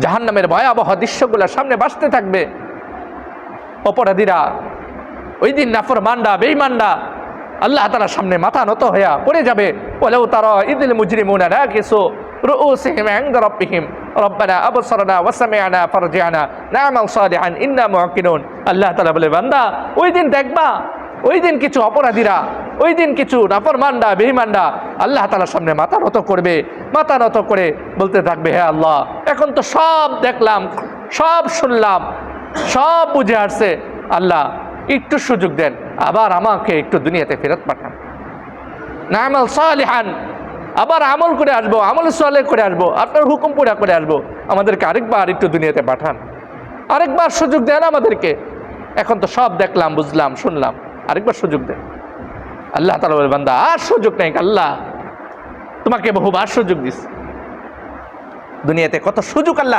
জাহান্নামের ভয়াবহ দৃশ্যগুলো সামনে ভাসতে থাকবে। অপরাধীরা ওই দিন নাফরমানরা, বেঈমানরা আল্লাহ তাআলার সামনে মাথা নত হয়ে পড়ে যাবে। ওয়ালাউ তারা ইযিল মুজরিমুনা নাকিসু রুউসিহিম ইনদা রাব্বিহিম রব্বানা আবসারনা ওয়া সামি'না ফারজি'না না'মাল সালিহান ইন্না মুকিনুন। আল্লাহ তাআলা বলে, বান্দা ওই দিন দেখবা, ওই দিন কিছু অপরাধীরা, ওই দিন কিছু নাফরমানরা, বেঈমানরা আল্লাহ তাআলার সামনে মাথা নত করবে। মাথা নত করে বলতে থাকবে, হে আল্লাহ, এখন তো সব দেখলাম, সব শুনলাম, সব বুঝে আসছে, আল্লাহ একটু সুযোগ দেন, আবার আমাকে একটু দুনিয়াতে ফেরত পাঠান। না'মাল সালিহান, আবার আমল করে আসবো, আমল সালেহ করে আসবো, আপনার হুকুম পুরা করে আসবো, আমাদেরকে আরেকবার একটু দুনিয়াতে পাঠান, আরেকবার সুযোগ দেন আমাদেরকে। এখন তো সব দেখলাম, বুঝলাম, শুনলাম, আরেকবার সুযোগ দেন। আল্লাহ তাআলা বলে, বান্দা আর সুযোগ নেই, আল্লাহ তোমাকে বহুবার সুযোগ দিস। দুনিয়াতে কত সুযোগ আল্লাহ